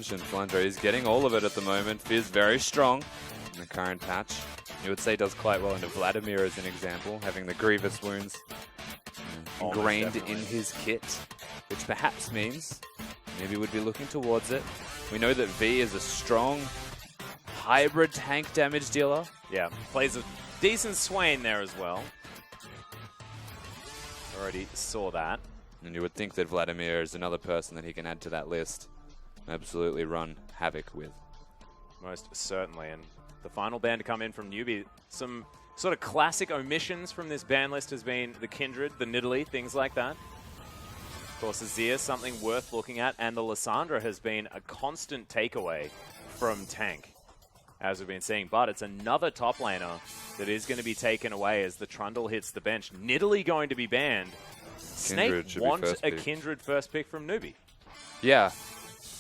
Flandre is getting all of it at the moment. Fizz very strong in the current patch. You would say does quite well into Vladimir as an example, having the grievous wounds ingrained in his kit, which perhaps means maybe would be looking towards it. We know that V is a strong hybrid tank damage dealer. Yeah, plays a decent Swain there as well. Already saw that. And you would think that Vladimir is another person that he can add to that list. Absolutely run havoc with. Most certainly. And the final ban to come in from Newbee, some sort of classic omissions from this ban list has been the Kindred, the Nidalee, things like that. Of course, Azir, something worth looking at, and the Lissandra has been a constant takeaway from tank, as we've been seeing. But it's another top laner that is going to be taken away as the Trundle hits the bench. Nidalee going to be banned. Kindred Snake want a Kindred first pick from Newbee. Yeah.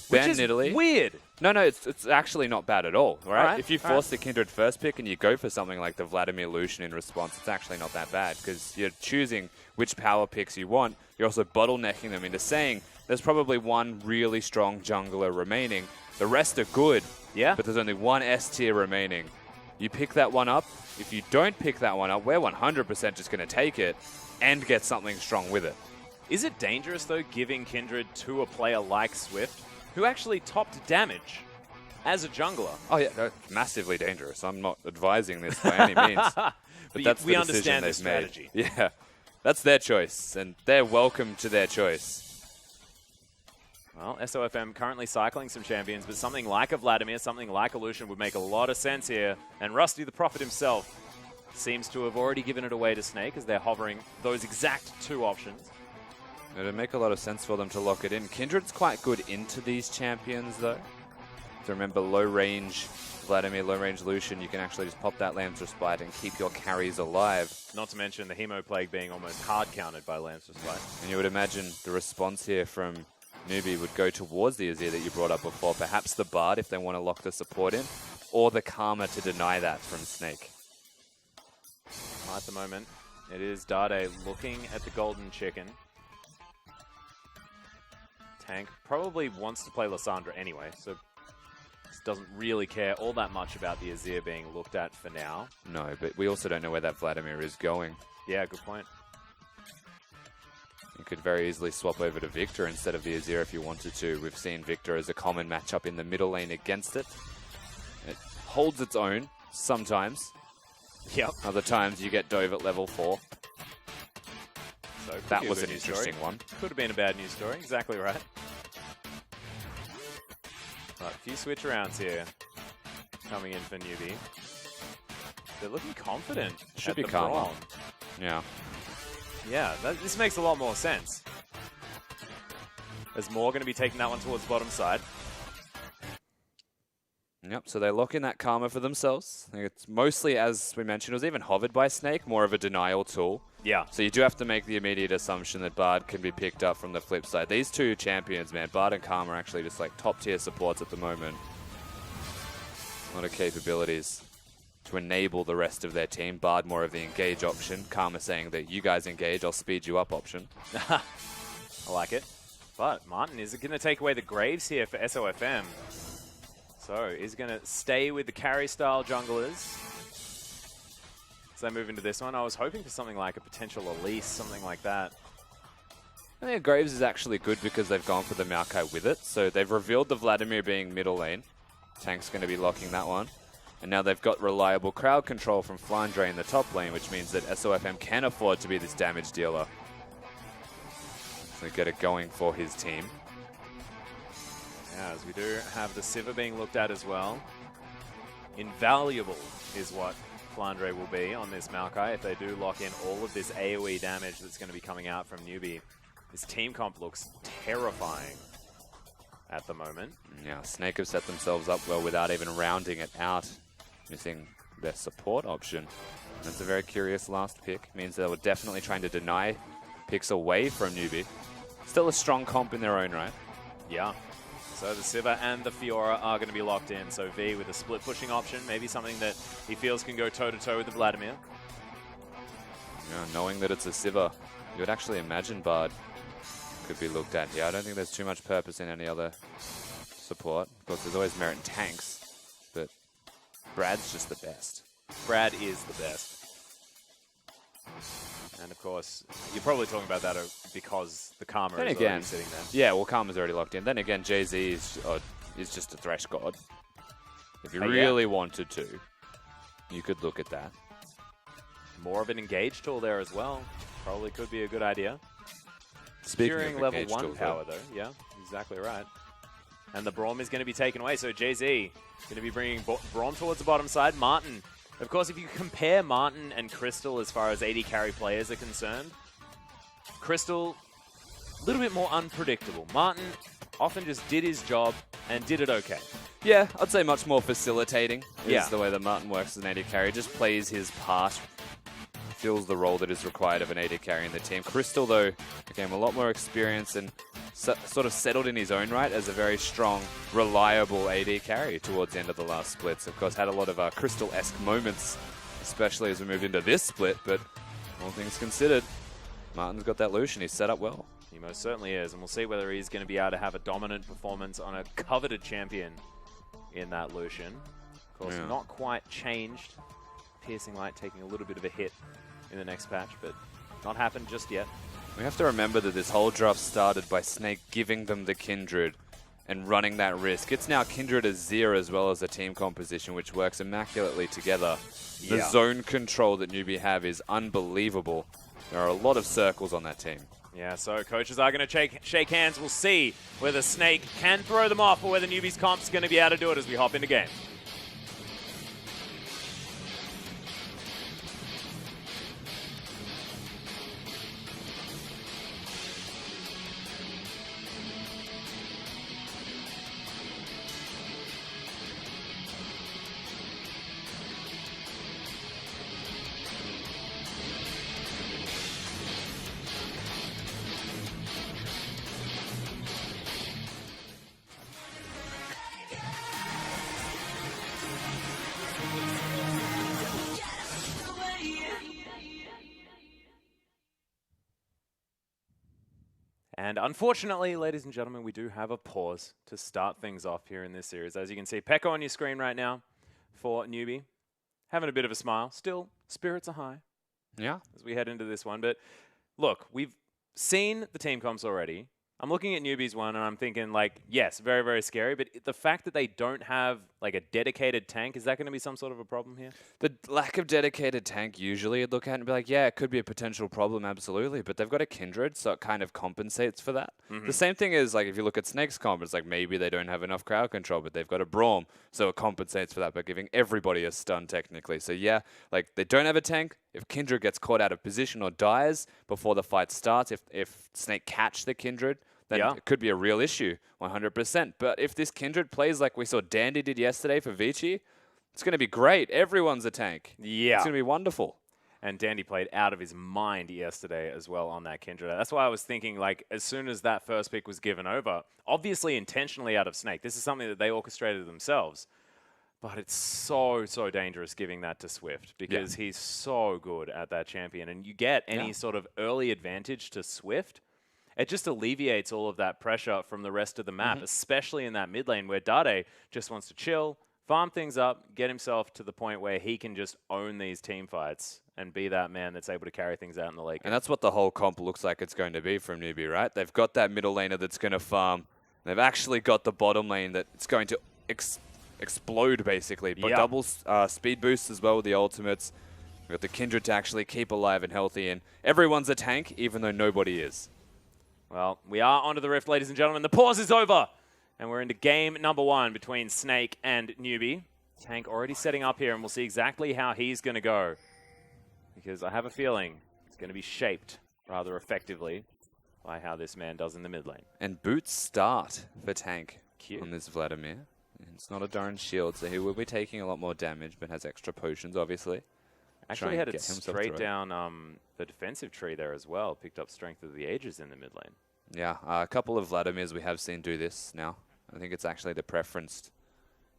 Which is Nidalee. Weird. No, it's actually not bad at all, right? If you force the the Kindred first pick and you go for something like the Vladimir Lucian in response, it's actually not that bad because you're choosing which power picks you want. You're also bottlenecking them into saying there's probably one really strong jungler remaining. The rest are good, but there's only one S tier remaining. You pick that one up. If you don't pick that one up, we're 100% just going to take it and get something strong with it. Is it dangerous, though, giving Kindred to a player like Swift, who actually topped damage as a jungler? Oh, yeah, no, massively dangerous. I'm not advising this by any means. But that's we the understand the decision they've strategy. made. Yeah, that's their choice, and they're welcome to their choice. Well, SOFM currently cycling some champions, but something like a Vladimir, something like a Lucian would make a lot of sense here. And Rusty the Prophet himself seems to have already given it away to Snake as they're hovering those exact two options. It would make a lot of sense for them to lock it in. Kindred's quite good into these champions, though. So remember, low range Vladimir, low range Lucian, you can actually just pop that Lamb's Respite and keep your carries alive. Not to mention the Hemo Plague being almost hard countered by Lamb's Respite. And you would imagine the response here from Newbee would go towards the Azir that you brought up before. Perhaps the Bard if they want to lock the support in, or the Karma to deny that from Snake. At the moment, it is Dade looking at the Golden Chicken. Tank probably wants to play Lissandra anyway, so doesn't really care all that much about the Azir being looked at for now. No, but we also don't know where that Vladimir is going. Yeah, good point. You could very easily swap over to Victor instead of the Azir if you wanted to. We've seen Victor as a common matchup in the middle lane against it. It holds its own sometimes. Yep. Other times you get Dove at level 4. So that was an interesting one. Could have been a bad news story. Exactly right. Right, a few switch arounds here coming in for Newbee. They're looking confident. Should be calm. Yeah. Yeah, this makes a lot more sense. There's more going to be taking that one towards the bottom side. Yep, so they lock in that Karma for themselves. I think it's mostly, as we mentioned, it was even hovered by Snake, more of a denial tool. Yeah. So you do have to make the immediate assumption that Bard can be picked up from the flip side. These two champions, man, Bard and Karma are actually just like top tier supports at the moment. A lot of capabilities to enable the rest of their team. Bard more of the engage option. Karma saying that you guys engage, I'll speed you up option. I like it. But Martin is going to take away the Graves here for SOFM. So he's going to stay with the carry-style junglers. As they move into this one, I was hoping for something like a potential Elise, something like that. I think Graves is actually good because they've gone for the Maokai with it. So they've revealed the Vladimir being middle lane. Tank's going to be locking that one. And now they've got reliable crowd control from Flandre in the top lane, which means that SOFM can afford to be this damage dealer. So get it going for his team. Yeah, as we do have the Sivir being looked at as well. Invaluable is what Flandre will be on this Maokai if they do lock in all of this AoE damage that's going to be coming out from Newbee. This team comp looks terrifying at the moment. Yeah, Snake have set themselves up well without even rounding it out, missing their support option. That's a very curious last pick. Means they were definitely trying to deny picks away from Newbee. Still a strong comp in their own right. Yeah. So the Sivir and the Fiora are going to be locked in. So V with a split pushing option, maybe something that he feels can go toe-to-toe with the Vladimir. Yeah, knowing that it's a Sivir, you would actually imagine Bard could be looked at here. I don't think there's too much purpose in any other support. Of course, there's always merit in tanks, but Brad's just the best. Brad is the best. And of course, you're probably talking about that because the Karma is already sitting there. Yeah, well, Karma's already locked in. Then again, Jay-Z is just a thresh god. If you really wanted to, you could look at that. More of an engage tool there as well. Probably could be a good idea. Speaking of level 1 power, though. Yeah, exactly right. And the Braum is going to be taken away. So Jay-Z going to be bringing Braum towards the bottom side. Martin. Of course, if you compare Martin and Crystal as far as AD carry players are concerned, Crystal, a little bit more unpredictable. Martin often just did his job and did it okay. Yeah, I'd say much more facilitating is the way that Martin works as an AD carry. Just plays his part, fills the role that is required of an AD carry in the team. Crystal, though, became a lot more experienced and sort of settled in his own right as a very strong, reliable AD carry towards the end of the last splits. Of course, had a lot of Crystal-esque moments, especially as we moved into this split, but all things considered, Martin's got that Lucian. He's set up well. He most certainly is, and we'll see whether he's going to be able to have a dominant performance on a coveted champion in that Lucian. Of course, not quite changed. Piercing Light taking a little bit of a hit in the next patch, but not happened just yet. We have to remember that this whole draft started by Snake giving them the Kindred and running that risk. It's now Kindred as Zero as well as a team composition, which works immaculately together. The zone control that Newbee have is unbelievable. There are a lot of circles on that team. Yeah, so coaches are going to shake hands. We'll see whether Snake can throw them off or whether Newbee's comp's going to be able to do it as we hop into game. And unfortunately, ladies and gentlemen, we do have a pause to start things off here in this series. As you can see, Pekka on your screen right now for Newbee. Having a bit of a smile. Still, spirits are high. Yeah. As we head into this one. But look, we've seen the team comps already. I'm looking at Newbee's one and I'm thinking, like, yes, very, very scary. But the fact that they don't have, like, a dedicated tank, is that going to be some sort of a problem here? The lack of dedicated tank, usually you'd look at it and be like, yeah, it could be a potential problem, absolutely. But they've got a Kindred, so it kind of compensates for that. The same thing is, like, if you look at Snake's comp, it's like maybe they don't have enough crowd control, but they've got a Braum, so it compensates for that by giving everybody a stun, technically. So, yeah, like, they don't have a tank. If Kindred gets caught out of position or dies before the fight starts, if Snake catch the Kindred, then it could be a real issue, 100%. But if this Kindred plays like we saw Dandy did yesterday for Vici, it's going to be great. Everyone's a tank. Yeah. It's going to be wonderful. And Dandy played out of his mind yesterday as well on that Kindred. That's why I was thinking, like, as soon as that first pick was given over, obviously intentionally out of Snake. This is something that they orchestrated themselves. But it's so, so dangerous giving that to Swift because he's so good at that champion. And you get any sort of early advantage to Swift, it just alleviates all of that pressure from the rest of the map, especially in that mid lane where Dade just wants to chill, farm things up, get himself to the point where he can just own these team fights and be that man that's able to carry things out in the late game. And that's what the whole comp looks like it's going to be from Newbee, right? They've got that middle laner that's going to farm. They've actually got the bottom lane that's going to explode, basically. But double speed boosts as well with the ultimates. We've got the Kindred to actually keep alive and healthy. And everyone's a tank, even though nobody is. Well, we are onto the Rift, ladies and gentlemen. The pause is over. And we're into game number 1 between Snake and Newbee. Tank already setting up here, and we'll see exactly how he's going to go. Because I have a feeling it's going to be shaped rather effectively by how this man does in the mid lane. And boots start for tank on this Vladimir. It's not a darn shield, so he will be taking a lot more damage, but has extra potions, obviously. Actually headed straight down the defensive tree there as well. Picked up Strength of the Ages in the mid lane. Yeah, a couple of Vladimirs we have seen do this now. I think it's actually the preferenced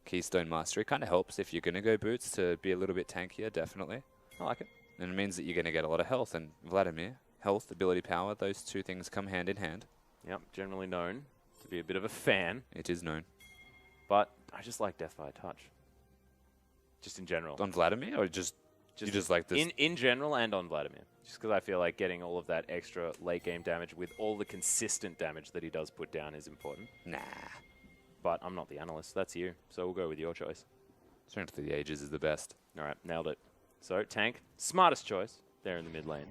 Keystone Mastery. Kind of helps if you're going to go boots to be a little bit tankier, definitely. I like it. And it means that you're going to get a lot of health. And Vladimir, health, ability, power, those two things come hand in hand. Yep, generally known to be a bit of a fan. It is known. But I just like Death by a Touch. Just in general. On Vladimir, or just you just like this? In general and on Vladimir. Just because I feel like getting all of that extra late game damage with all the consistent damage that he does put down is important. Nah. But I'm not the analyst. That's you. So we'll go with your choice. Strength of the Ages is the best. All right, nailed it. So tank, smartest choice there in the mid lane.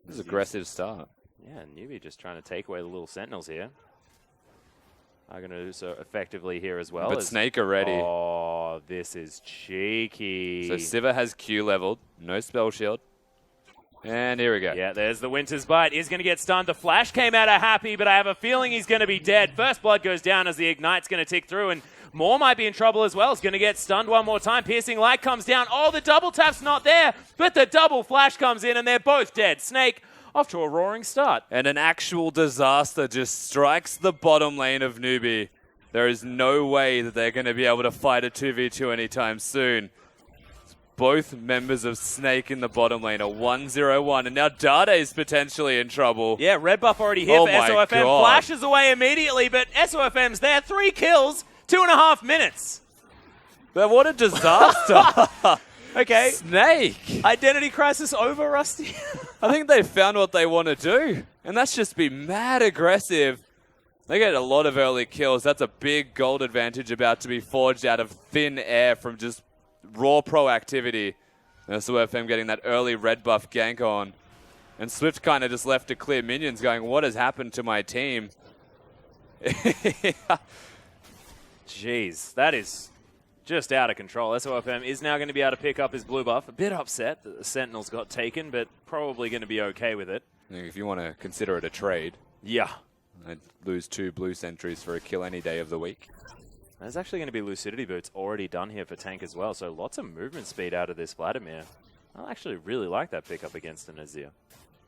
This is an aggressive start. Yeah, Newbee just trying to take away the little sentinels here. I'm going to do so effectively here as well. But Snake already. Oh, this is cheeky. So Sivir has Q leveled, no spell shield. And here we go. Yeah, there's the Winter's Bite. He's going to get stunned. The flash came out of Happy, but I have a feeling he's going to be dead. First blood goes down as the Ignite's going to tick through, and Moore might be in trouble as well. He's going to get stunned one more time. Piercing Light comes down. Oh, the double tap's not there, but the double flash comes in, and they're both dead. Snake off to a roaring start. And an actual disaster just strikes the bottom lane of Newbee. There is no way that they're going to be able to fight a 2v2 anytime soon. Both members of Snake in the bottom lane are 1-0-1, and now Dade's potentially in trouble. Yeah, red buff already here for SOFM. God. Flashes away immediately, but SOFM's there. 3 kills, 2.5 minutes. But what a disaster. Okay. Snake. Identity crisis over, Rusty. I think they found what they want to do, and that's just be mad aggressive. They get a lot of early kills. That's a big gold advantage about to be forged out of thin air from just raw proactivity. SOFM getting that early red buff gank on. And Swift kind of just left to clear minions going, what has happened to my team? Jeez, that is just out of control. SOFM is now going to be able to pick up his blue buff. A bit upset that the Sentinels got taken, but probably going to be okay with it. If you want to consider it a trade, yeah, I'd lose 2 blue sentries for a kill any day of the week. There's actually going to be Lucidity Boots already done here for tank as well, so lots of movement speed out of this Vladimir. I actually really like that pickup against an Azir.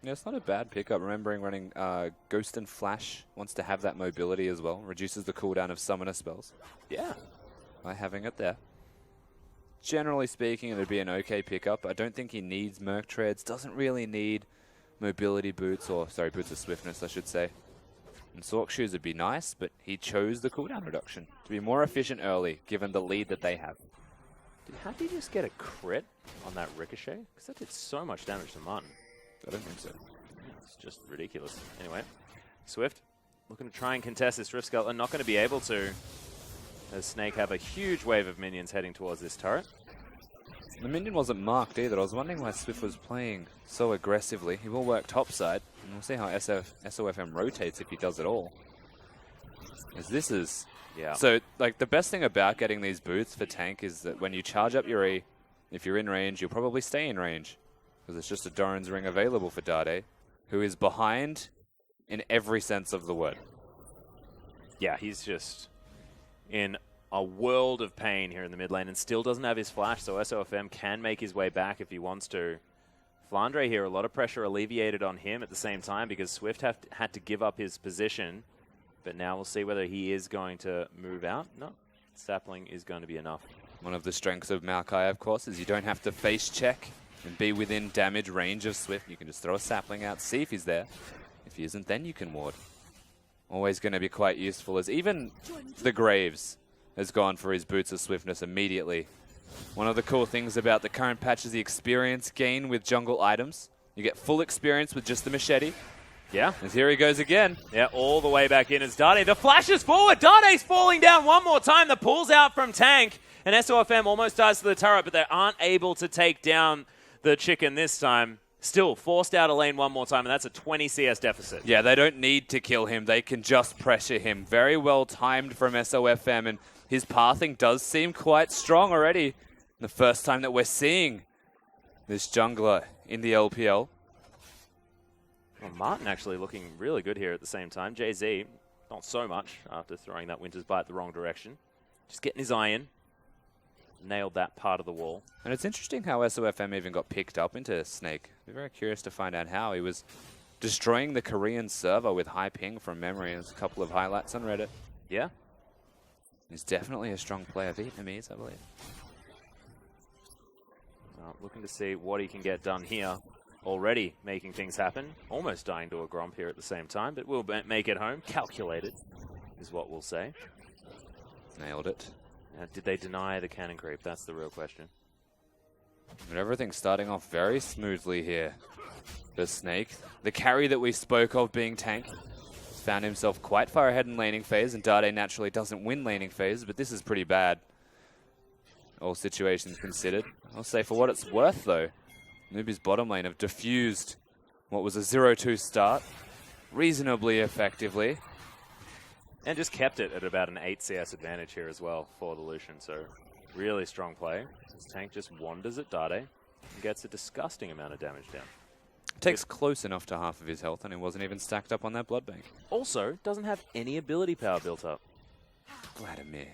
Yeah, it's not a bad pickup. Remembering running Ghost and Flash wants to have that mobility as well. Reduces the cooldown of summoner spells. Yeah. By having it there. Generally speaking, it would be an okay pickup. I don't think he needs Merc Treads. Doesn't really need mobility boots, or sorry, boots of swiftness, I should say. And Sork Shoes would be nice, but he chose the cooldown reduction to be more efficient early, given the lead that they have. Did Happy just get a crit on that Ricochet? Because that did so much damage to Martin. I don't think so. It's just ridiculous. Anyway, Swift looking to try and contest this Rift Skull, and not going to be able to, as Snake have a huge wave of minions heading towards this turret. The minion wasn't marked either. I was wondering why Swift was playing so aggressively. He will work topside, and we'll see how SOFM rotates if he does it all. As this is... Yeah. So, like, the best thing about getting these boots for tank is that when you charge up your E, if you're in range, you'll probably stay in range. Because it's just a Doran's Ring available for Dade, who is behind in every sense of the word. Yeah, he's just in a world of pain here in the mid lane and still doesn't have his flash, so SOFM can make his way back if he wants to. Flandre here, a lot of pressure alleviated on him at the same time because Swift had to give up his position. But now we'll see whether he is going to move out. No, Sapling is going to be enough. One of the strengths of Maokai, of course, is you don't have to face check and be within damage range of Swift. You can just throw a Sapling out, see if he's there. If he isn't, then you can ward. Always going to be quite useful, as even the Graves has gone for his boots of swiftness immediately. One of the cool things about the current patch is the experience gain with jungle items. You get full experience with just the machete. Yeah. And here he goes again. Yeah, all the way back in as Dade. The flash is forward. Dade's falling down one more time. The pull's out from tank. And SOFM almost dies to the turret, but they aren't able to take down the chicken this time. Still forced out of lane one more time, and that's a 20 CS deficit. Yeah, they don't need to kill him. They can just pressure him. Very well timed from SOFM, and his pathing does seem quite strong already. The first time that we're seeing this jungler in the LPL. Well, Martin actually looking really good here at the same time. JZ, not so much after throwing that Winter's Bite the wrong direction. Just getting his eye in. Nailed that part of the wall. And it's interesting how SOFM even got picked up into Snake. We're very curious to find out how. He was destroying the Korean server with high ping from memory. There's a couple of highlights on Reddit. Yeah. He's definitely a strong player. Vietnamese, I believe. Looking to see what he can get done here. Already making things happen. Almost dying to a Gromp here at the same time, but we'll make it home. Calculated is what we'll say. Nailed it. Did they deny the cannon creep? That's the real question. But everything's starting off very smoothly here. The Snake, the carry that we spoke of being tank, found himself quite far ahead in laning phase, and Dade naturally doesn't win laning phase, but this is pretty bad. All situations considered. I'll say for what it's worth though, Newbee's bottom lane have diffused what was a 0-2 start reasonably effectively. And just kept it at about an 8 CS advantage here as well for the Lucian, so really strong play. This tank just wanders at Dade and gets a disgusting amount of damage down. Takes close enough to half of his health, and he wasn't even stacked up on that blood bank. Also, doesn't have any ability power built up. Vladimir.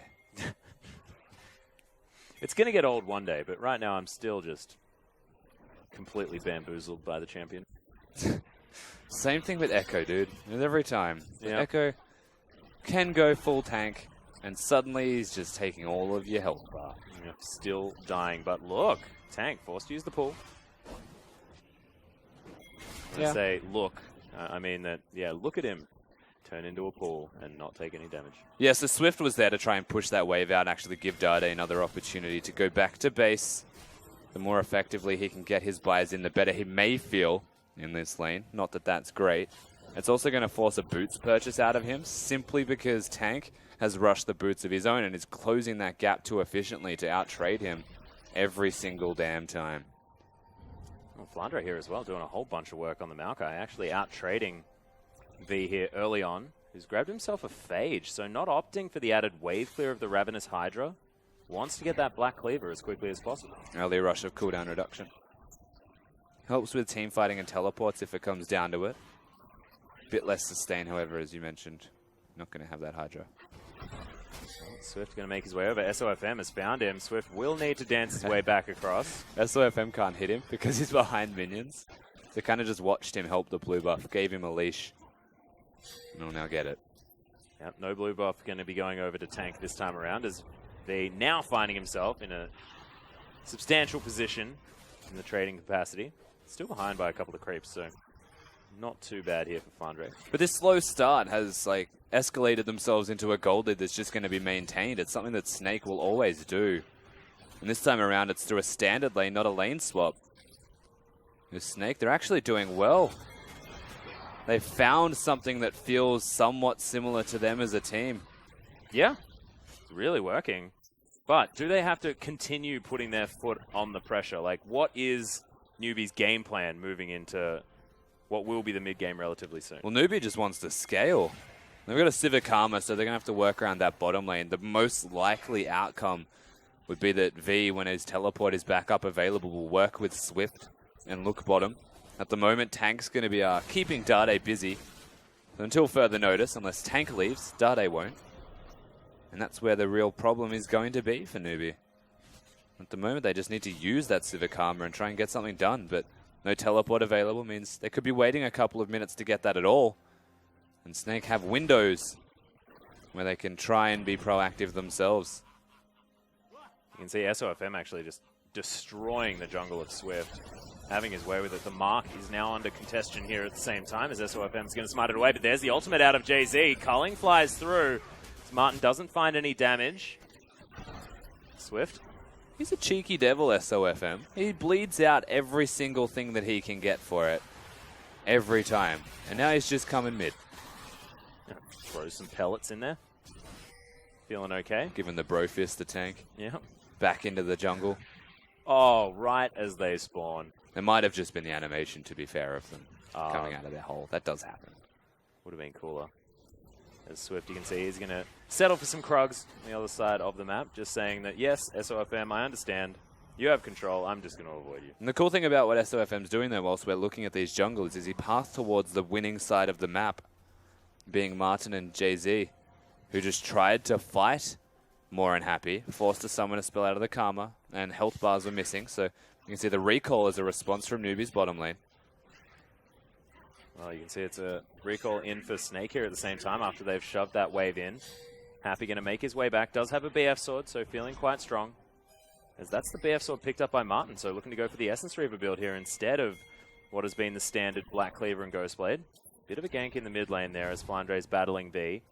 It's going to get old one day, but right now I'm still just completely bamboozled by the champion. Same thing with Echo, dude. With every time. Yeah. Echo can go full tank, and suddenly he's just taking all of your health bar. Yeah, still dying, but look, tank forced to use the pull. When I say look, I mean that, yeah, look at him turn into a pool and not take any damage. Yeah, so Swift was there to try and push that wave out and actually give Dade another opportunity to go back to base. The more effectively he can get his buys in, the better he may feel in this lane. Not that that's great. It's also going to force a boots purchase out of him simply because Tank has rushed the boots of his own and is closing that gap too efficiently to out-trade him every single damn time. Well, Flandre here as well, doing a whole bunch of work on the Maokai, actually out-trading V here early on, who's grabbed himself a Phage, so not opting for the added wave clear of the Ravenous Hydra. Wants to get that Black Cleaver as quickly as possible. Early rush of cooldown reduction. Helps with team fighting and teleports if it comes down to it. Bit less sustain, however, as you mentioned. Not going to have that Hydra. Swift going to make his way over. SOFM has found him. Swift will need to dance his way back across. SOFM can't hit him because he's behind minions. They kind of just watched him help the blue buff, gave him a leash. And will now get it. Yep, no blue buff going to be going over to tank this time around, as they now finding himself in a substantial position in the trading capacity. Still behind by a couple of creeps, so not too bad here for Flandre. But this slow start has like escalated themselves into a gold lead that's just going to be maintained. It's something that Snake will always do. And this time around it's through a standard lane, not a lane swap. With Snake, they're actually doing well. They found something that feels somewhat similar to them as a team. Yeah, it's really working. But do they have to continue putting their foot on the pressure? Like, what is Newbee's game plan moving into what will be the mid-game relatively soon? Well, Newbee just wants to scale. They've got a Civic Armor, so they're going to have to work around that bottom lane. The most likely outcome would be that V, when his teleport is back up available, will work with Swift and look bottom. At the moment, Tank's going to be keeping Dade busy. So until further notice, unless Tank leaves, Dade won't. And that's where the real problem is going to be for Newbee. At the moment, they just need to use that Civic Armor and try and get something done, but no teleport available means they could be waiting a couple of minutes to get that at all. And Snake have windows where they can try and be proactive themselves. You can see SOFM actually just destroying the jungle of Swift, having his way with it. The Mark is now under contention here at the same time as SOFM is going to smite it away, but there's the ultimate out of JZ. Culling flies through. Martin doesn't find any damage. Swift. He's a cheeky devil, SOFM. He bleeds out every single thing that he can get for it. Every time. And now he's just coming mid. Yeah, throw some pellets in there. Feeling okay. Giving the bro fist the tank. Yeah. Back into the jungle. Oh, right as they spawn. It might have just been the animation, to be fair, of them coming out of their hole. That does happen. Would have been cooler. As Swift, you can see, he's going to settle for some Krugs on the other side of the map, just saying that, yes, SOFM, I understand. You have control. I'm just going to avoid you. And the cool thing about what SOFM's doing, though, whilst we're looking at these jungles, is he passed towards the winning side of the map, being Martin and JZ, who just tried to fight more unhappy, forced to summon a spell out of the Karma, and health bars were missing. So you can see the recall as a response from Newbee's bottom lane. Well, you can see it's a recall in for Snake here at the same time after they've shoved that wave in. Happy going to make his way back. Does have a BF sword, so feeling quite strong. As that's the BF sword picked up by Martin, so looking to go for the Essence Reaver build here instead of what has been the standard Black Cleaver and Ghostblade. Bit of a gank in the mid lane there as Flandre's battling V.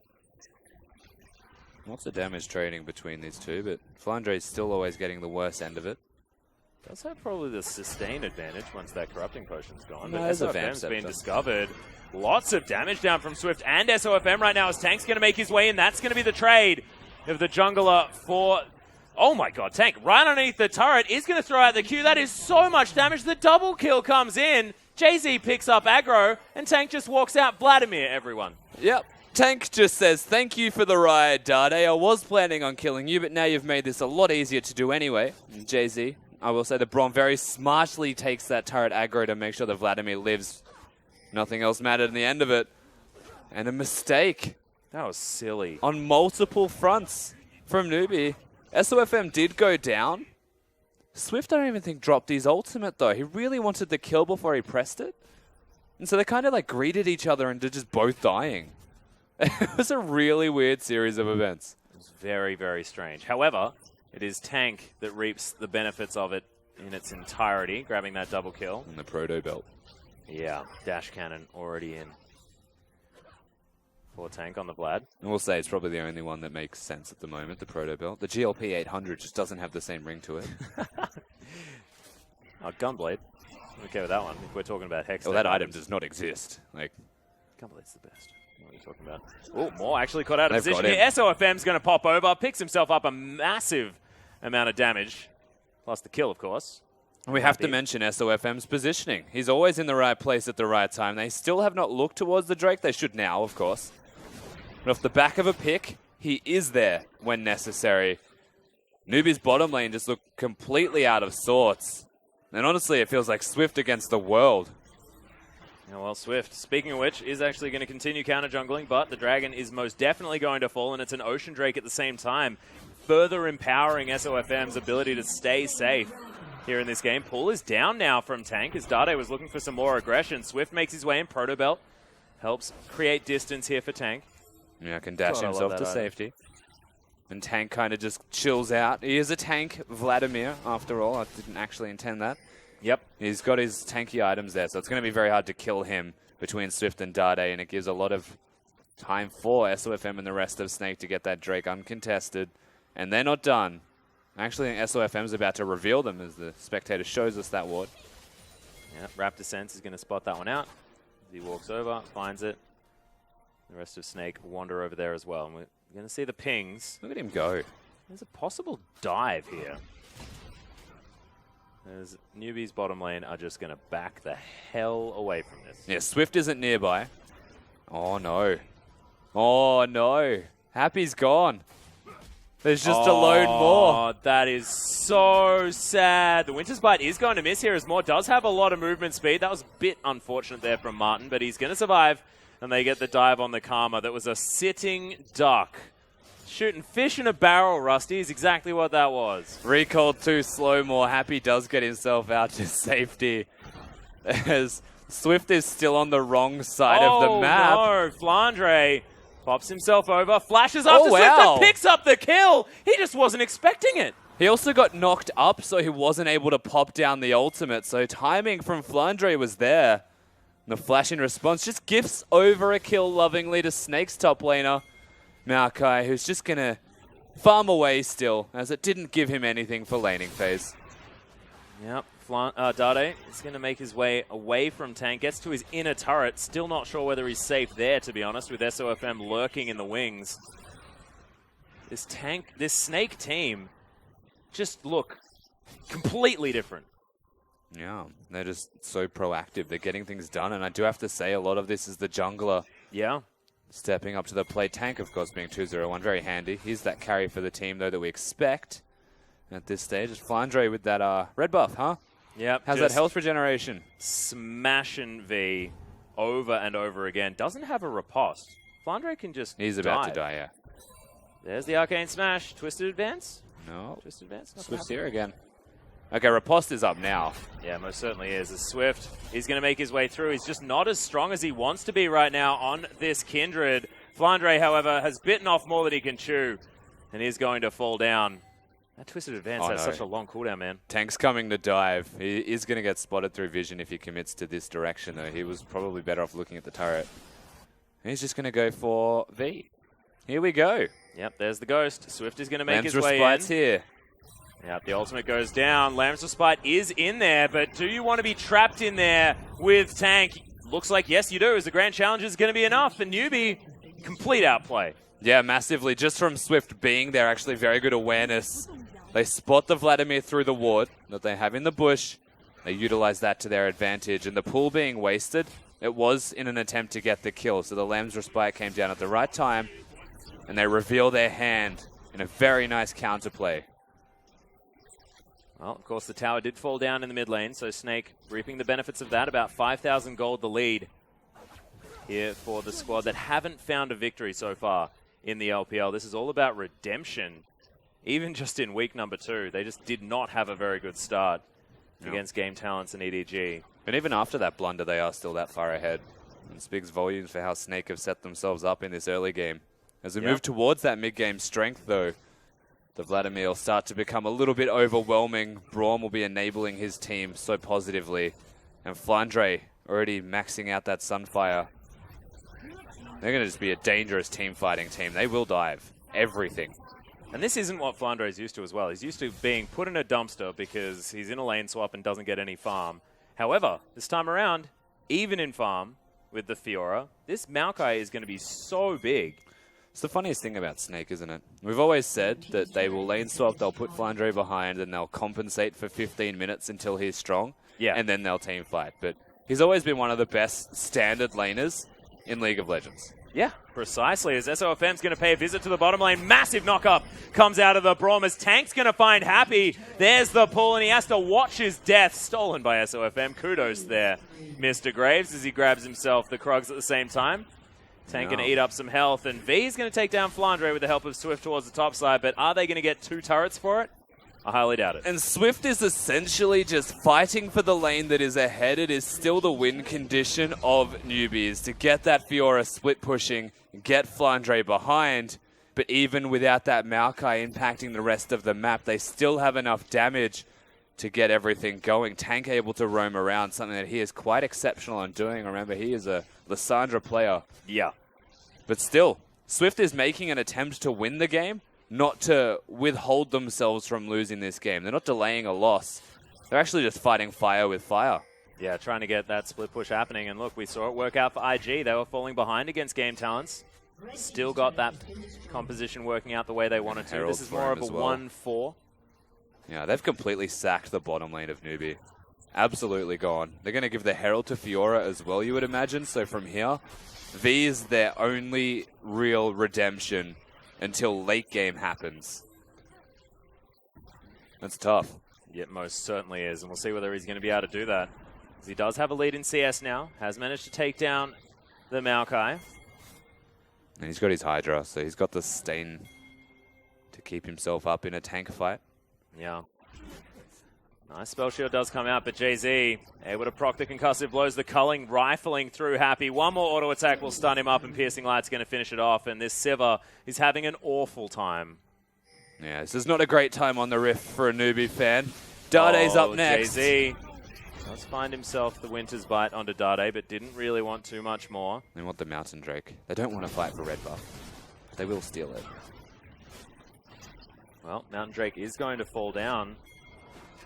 Lots of damage trading between these two, but Flandre's still always getting the worst end of it. Does have probably the sustain advantage once that corrupting potion's gone. No, But there's a SOFM's vamp been scepter. discovered. Lots of damage down from Swift and SOFM right now as Tank's going to make his way in. That's going to be the trade of the jungler for... Oh my god, Tank right underneath the turret is going to throw out the Q. That is so much damage. The double kill comes in. Jay-Z picks up aggro, and Tank just walks out. Vladimir, everyone. Yep. Tank just says, thank you for the ride, Dade. I was planning on killing you, but now you've made this a lot easier to do anyway. And Jay-Z, I will say that Braum very smartly takes that turret aggro to make sure that Vladimir lives. Nothing else mattered in the end of it. And a mistake. That was silly. On multiple fronts from Newbee. SOFM did go down. Swift, I don't even think, dropped his ultimate, though. He really wanted the kill before he pressed it. And so they kind of like greeted each other and they're just both dying. It was a really weird series of events. It was very, very strange. However, it is Tank that reaps the benefits of it in its entirety, grabbing that double kill. And the proto belt. Yeah, dash cannon already in. For Tank on the Vlad. And we'll say it's probably the only one that makes sense at the moment, the proto belt. The GLP 800 just doesn't have the same ring to it. Oh, Gunblade. I'm okay with that one if we're talking about Hex. Well, that item does not exist. Like, Gunblade's the best. What are you talking about? Oh, more actually caught out of They've position got here. SOFM's going to pop over, picks himself up a massive amount of damage. Plus the kill, of course. and we have to mention SOFM's positioning. He's always in the right place at the right time. They still have not looked towards the Drake. They should now, of course. But off the back of a pick, he is there when necessary. Newbee's bottom lane just looked completely out of sorts. And honestly, it feels like Swift against the world. Yeah, well, Swift, speaking of which, is actually going to continue counter-jungling, but the Dragon is most definitely going to fall, and it's an Ocean Drake at the same time, further empowering SOFM's ability to stay safe here in this game. Pull is down now from Tank, as Dade was looking for some more aggression. Swift makes his way in. Proto Belt helps create distance here for Tank. Yeah, can dash God, I himself love to that safety. And Tank kind of just chills out. He is a tank, Vladimir, after all. I didn't actually intend that. Yep. He's got his tanky items there, so it's going to be very hard to kill him between Swift and Dade, and it gives a lot of time for SOFM and the rest of Snake to get that Drake uncontested. And they're not done. Actually, SOFM's about to reveal them as the spectator shows us that ward. Yeah, Raptor Sense is going to spot that one out. He walks over, finds it. The rest of Snake wander over there as well. And we're going to see the pings. Look at him go. There's a possible dive here. As Newbee's bottom lane are just going to back the hell away from this. Yeah, Swift isn't nearby. Oh, no. Oh, no. Happy's gone. There's just a load more. Oh, that is so sad. The Winter's Bite is going to miss here as Moore does have a lot of movement speed. That was a bit unfortunate there from Martin, but he's going to survive. And they get the dive on the Karma. That was a sitting duck. Shooting fish in a barrel, Rusty, is exactly what that was. Recalled too slow more. Happy does get himself out to safety. As Swift is still on the wrong side of the map. Oh, no. Flandre pops himself over, flashes after Swift wow. and picks up the kill. He just wasn't expecting it. He also got knocked up, so he wasn't able to pop down the ultimate. So timing from Flandre was there. And the flash in response just gifts over a kill lovingly to Snake's top laner, Maokai, who's just going to farm away still, as it didn't give him anything for laning phase. Yep, Dade is going to make his way away from Tank, gets to his inner turret, still not sure whether he's safe there, to be honest, with SOFM lurking in the wings. This Snake team just look completely different. Yeah, they're just so proactive. They're getting things done, and I do have to say a lot of this is the jungler. Yeah. Stepping up to the plate. Tank, of course, being 2-0-1. Very handy. He's that carry for the team, though, that we expect at this stage. It's Flandre with that red buff, huh? Yep. How's that health regeneration? Smashing V over and over again. Doesn't have a riposte. Flandre can just He's about to die, yeah. There's the Arcane Smash. Twisted Advance? No. Twisted Advance? Swift's here again. Okay, riposte is up now. Yeah, most certainly is. As Swift is going to make his way through. He's just not as strong as he wants to be right now on this Kindred. Flandre, however, has bitten off more than he can chew and is going to fall down. That Twisted Advance has such a long cooldown, man. Tank's coming to dive. He is going to get spotted through vision if he commits to this direction, though. He was probably better off looking at the turret. He's just going to go for V. Here we go. Yep, there's the Ghost. Swift is going to make Lamb's his way in. Respite's here. Yep, the ultimate goes down. Lamb's Respite is in there, but do you want to be trapped in there with Tank? Looks like yes, you do, as the Grand Challenge is going to be enough. And Newbee, complete outplay. Yeah, massively. Just from Swift being there, actually very good awareness. They spot the Vladimir through the ward that they have in the bush. They utilize that to their advantage. And the pool being wasted, it was in an attempt to get the kill. So the Lamb's Respite came down at the right time, and they reveal their hand in a very nice counterplay. Well, of course, the tower did fall down in the mid lane, so Snake reaping the benefits of that. About 5,000 gold the lead here for the squad that haven't found a victory so far in the LPL. This is all about redemption. Even just in week number 2, they just did not have a very good start against Game Talents and EDG. And even after that blunder, they are still that far ahead. And it speaks volumes for how Snake have set themselves up in this early game. As we move towards that mid-game strength, though, the Vladimir will start to become a little bit overwhelming. Braum will be enabling his team so positively. And Flandre already maxing out that Sunfire. They're going to just be a dangerous team-fighting team. They will dive everything. And this isn't what Flandre is used to as well. He's used to being put in a dumpster because he's in a lane swap and doesn't get any farm. However, this time around, even in farm with the Fiora, this Maokai is going to be so big. It's the funniest thing about Snake, isn't it? We've always said that they will lane swap, they'll put Flandre behind, and they'll compensate for 15 minutes until he's strong, and then they'll team fight. But he's always been one of the best standard laners in League of Legends. Yeah, precisely. As SOFM's going to pay a visit to the bottom lane. Massive knock-up comes out of the Braum as Tank's going to find Happy. There's the pull, and he has to watch his death. Stolen by SOFM. Kudos there, Mr. Graves, as he grabs himself the Krugs at the same time. Tank going to eat up some health, and V's going to take down Flandre with the help of Swift towards the top side, but are they going to get 2 turrets for it? I highly doubt it. And Swift is essentially just fighting for the lane that is ahead. It is still the win condition of Newbies to get that Fiora split pushing, get Flandre behind, but even without that Maokai impacting the rest of the map, they still have enough damage to get everything going. Tank able to roam around, something that he is quite exceptional in doing. Remember, he is a Lissandra player. Yeah. But still, Swift is making an attempt to win the game, not to withhold themselves from losing this game. They're not delaying a loss. They're actually just fighting fire with fire. Yeah, trying to get that split push happening. And look, we saw it work out for IG. They were falling behind against Game Talents. Still got that composition working out the way they wanted to. Herald's this is more of a 1-4. Yeah, they've completely sacked the bottom lane of Newbee. Absolutely gone. They're going to give the Herald to Fiora as well, you would imagine. So from here, V is their only real redemption until late game happens. That's tough. Yet most certainly is, and we'll see whether he's going to be able to do that. Because he does have a lead in CS now, has managed to take down the Maokai. And he's got his Hydra, so he's got the stain to keep himself up in a tank fight. Yeah. Nice spell shield does come out, but JZ able to proc the concussive blows, the culling rifling through Happy. One more auto attack will stun him up, and Piercing Light's going to finish it off. And this Sivir is having an awful time. Yeah, this is not a great time on the Rift for a Newbie fan. Dade's up next. JZ does find himself the Winter's Bite onto Dade, but didn't really want too much more. They want the Mountain Drake. They don't want to fight for red buff. They will steal it. Well, Mountain Drake is going to fall down.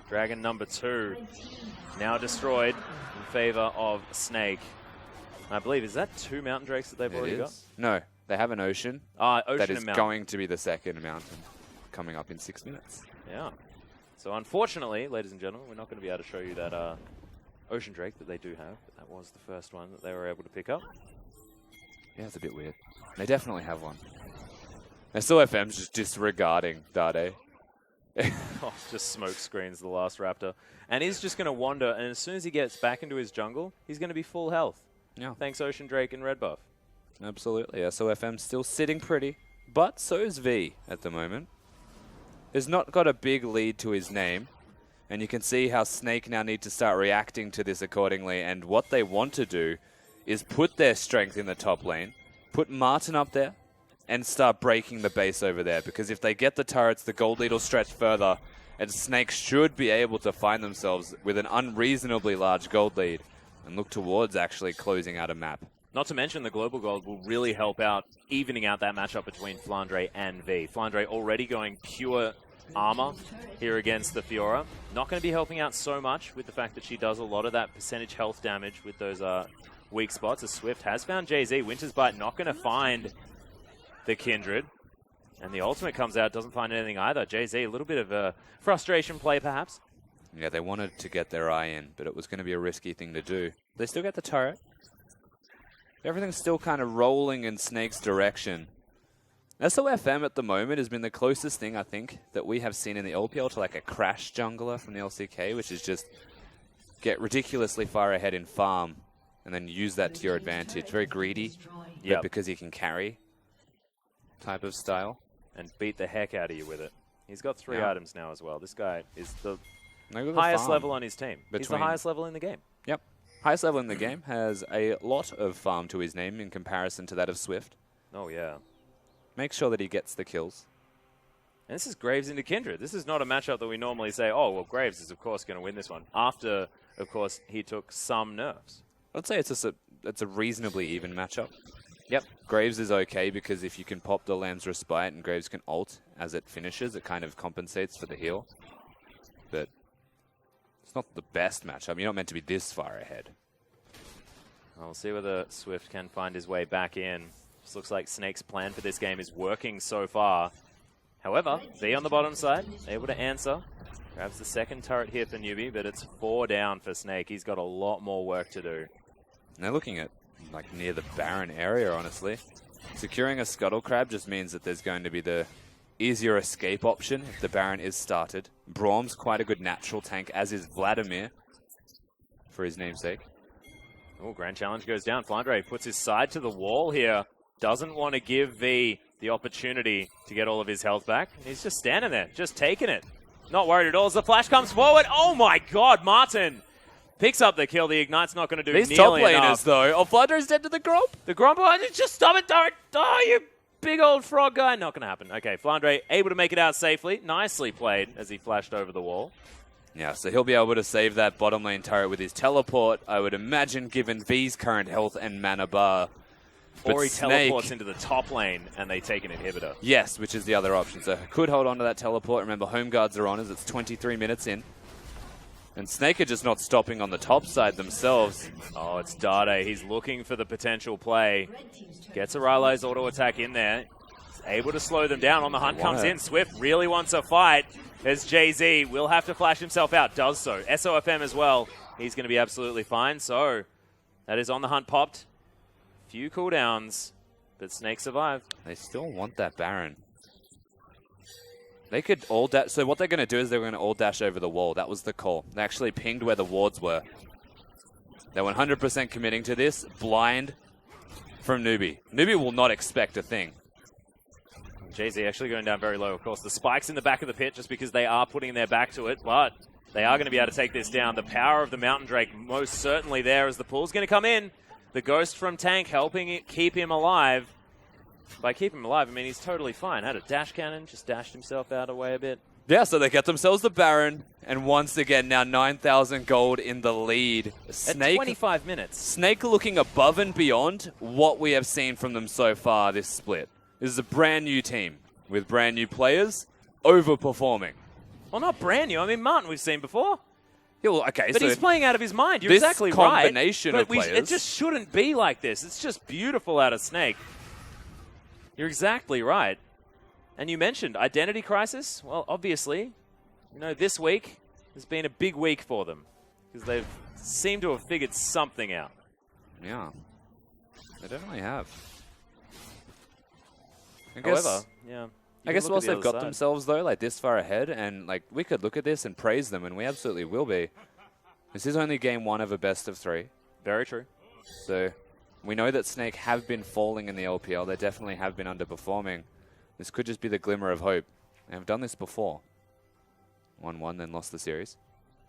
Dragon number 2 now destroyed in favor of Snake. I believe, is that 2 Mountain Drakes that they've already got? No, they have an Ocean. Ocean that is and Mountain. going to be the second Mountain coming up in 6 minutes. Yeah. So unfortunately, ladies and gentlemen, we're not going to be able to show you that Ocean Drake that they do have. But that was the first one that they were able to pick up. Yeah, it's a bit weird. They definitely have one. SOFM's just disregarding Dade. Oh, just smoke screens the last Raptor. And he's just going to wander, and as soon as he gets back into his jungle, he's going to be full health. Yeah. Thanks Ocean Drake and Red Buff. Absolutely. SOFM's still sitting pretty, but so is V at the moment. Has not got a big lead to his name, and you can see how Snake now need to start reacting to this accordingly, and what they want to do is put their strength in the top lane, put Martin up there, and start breaking the base over there. Because if they get the turrets, the gold lead will stretch further, and Snake should be able to find themselves with an unreasonably large gold lead and look towards actually closing out a map. Not to mention the global gold will really help out evening out that matchup between Flandre and V. Flandre already going pure armor here against the Fiora. Not going to be helping out so much with the fact that she does a lot of that percentage health damage with those weak spots, as Swift has found Jay-Z. Winter's Bite not going to find the Kindred. And the ultimate comes out, doesn't find anything either. Jay-Z, a little bit of a frustration play perhaps. Yeah, they wanted to get their eye in, but it was going to be a risky thing to do. They still get the turret. Everything's still kind of rolling in Snake's direction. SOFM at the moment has been the closest thing, I think, that we have seen in the LPL to like a crash jungler from the LCK, which is just get ridiculously far ahead in farm and then use that to your advantage. Very greedy, but because he can carry type of style. And beat the heck out of you with it. He's got 3 items now as well. This guy is the highest highest level on his team. He's the highest level in the game. Yep. Highest level in the game, has a lot of farm to his name in comparison to that of Swift. Oh, yeah. Make sure that he gets the kills. And this is Graves into Kindred. This is not a matchup that we normally say, oh, well, Graves is, of course, going to win this one. After, of course, he took some nerfs. I'd say it's a reasonably even matchup. Yep. Graves is okay because if you can pop the Lamb's Respite and Graves can ult as it finishes, it kind of compensates for the heal. But it's not the best matchup. You're not meant to be this far ahead. We'll see whether Swift can find his way back in. Just looks like Snake's plan for this game is working so far. However, V on the bottom side, able to answer. Grabs the second turret here for Newbee, but it's 4 down for Snake. He's got a lot more work to do. And they're looking at like near the Baron area, honestly. Securing a Scuttle Crab just means that there's going to be the easier escape option if the Baron is started. Braum's quite a good natural tank, as is Vladimir, for his namesake. Oh, Grand Challenge goes down. Flandre puts his side to the wall here. Doesn't want to give V the opportunity to get all of his health back. He's just standing there, just taking it. Not worried at all as the flash comes forward. Oh my god, Martin picks up the kill. The Ignite's not going to do These nearly top laners, enough. though. Oh, Flandre's dead to the Gromp. The Gromp, just stop it, don't. Oh, you big old frog guy. Not going to happen. Okay, Flandre able to make it out safely. Nicely played as he flashed over the wall. Yeah, so he'll be able to save that bottom lane turret with his teleport, I would imagine, given V's current health and mana bar. Or he teleports into the top lane and they take an inhibitor. Yes, which is the other option. So could hold on to that teleport. Remember, home guards are on as it's 23 minutes in. And Snake are just not stopping on the top side themselves. Oh, it's Dade. He's looking for the potential play. Gets a Rylai's auto attack in there. He's able to slow them down. On the hunt comes in. Swift really wants a fight. As Jay-Z will have to flash himself out. Does so. SOFM as well. He's going to be absolutely fine. So that is on the hunt popped. Few cooldowns, but Snake survived. They still want that Baron. They could all dash. So what they're going to do is they're going to all dash over the wall. That was the call. They actually pinged where the wards were. They're 100% committing to this. Blind from Newbee. Newbee will not expect a thing. Jay-Z actually going down very low, of course. The spike's in the back of the pit just because they are putting their back to it, but they are going to be able to take this down. The power of the Mountain Drake most certainly there as the pool's going to come in. The Ghost from Tank helping it keep him alive. By keeping him alive, I mean he's totally fine. Had a dash cannon, just dashed himself out of the way a bit. Yeah, so they get themselves the Baron, and once again, now 9,000 gold in the lead. Snake, at 25 minutes. Snake looking above and beyond what we have seen from them so far this split. This is a brand new team with brand new players overperforming. Well, not brand new. I mean, Martin we've seen before. Yeah, well, okay, but so he's playing out of his mind. You're this exactly right. Combination of players. It just shouldn't be like this. It's just beautiful out of Snake. You're exactly right. And you mentioned identity crisis. Well, obviously, you know, this week has been a big week for them because they've seemed to have figured something out. Yeah, they definitely have. However, yeah. I guess once they've got themselves, though, like this far ahead, and like we could look at this and praise them, and we absolutely will be. This is only game 1 of a best of 3. Very true. So we know that Snake have been falling in the LPL. They definitely have been underperforming. This could just be the glimmer of hope. They have done this before. 1-1, then lost the series.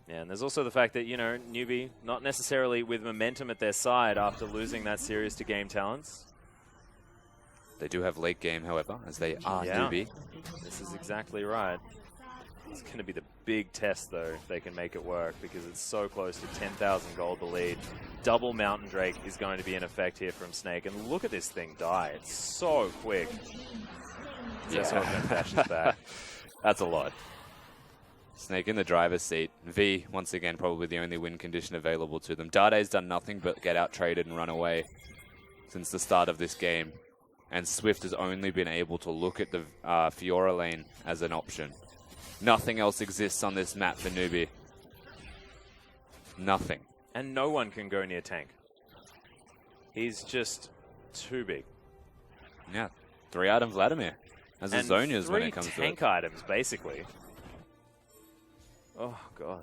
Yeah, and there's also the fact that, you know, Newbee, not necessarily with momentum at their side after losing that series to Game Talents. They do have late game, however, as they are Newbee. This is exactly right. It's going to be the big test, though, if they can make it work, because it's so close to 10,000 gold the lead. Double Mountain Drake is going to be in effect here from Snake. And look at this thing die. It's so quick. Yeah. SOFM dashes back. That's a lot. Snake in the driver's seat. V, once again, probably the only win condition available to them. Dade's done nothing but get out-traded and run away since the start of this game. And Swift has only been able to look at the Fiora lane as an option. Nothing else exists on this map for Newbee. Nothing. And no one can go near tank. He's just too big. Yeah, 3-item Vladimir. As a Zonia's when it comes to it. 3 tank items, basically. Oh, God.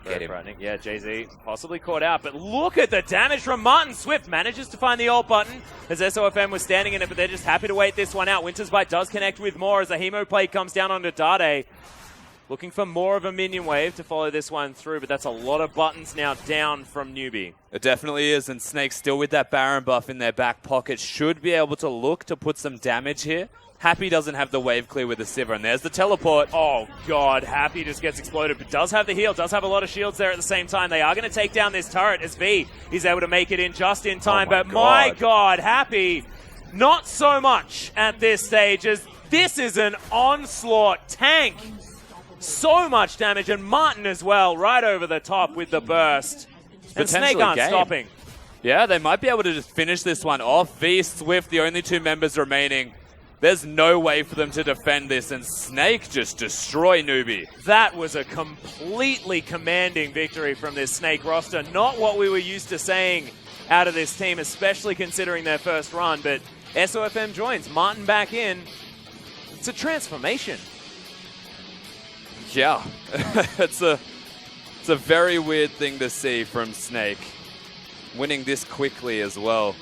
Very frightening. Yeah, Jay-Z possibly caught out, but look at the damage from Martin. Swift manages to find the ult button as SOFM was standing in it, but they're just happy to wait this one out. Winter's Bite does connect with more as the Hemo play comes down onto Dade. Looking for more of a minion wave to follow this one through, but that's a lot of buttons now down from Newbee. It definitely is, and Snake still with that Baron buff in their back pocket should be able to look to put some damage here. Happy doesn't have the wave clear with the Sivir, and there's the teleport. Oh, God. Happy just gets exploded, but does have the heal, does have a lot of shields there at the same time. They are going to take down this turret as V is able to make it in just in time. But my God, Happy, not so much at this stage, as this is an onslaught tank. So much damage, and Martin as well, right over the top with the burst. And Snake aren't stopping. Yeah, they might be able to just finish this one off. V, Swift, the only 2 members remaining. There's no way for them to defend this, and Snake just destroy Newbee. That was a completely commanding victory from this Snake roster. Not what we were used to saying out of this team, especially considering their first run, but SOFM joins. Martin back in. It's a transformation. Yeah, it's a very weird thing to see from Snake. Winning this quickly as well.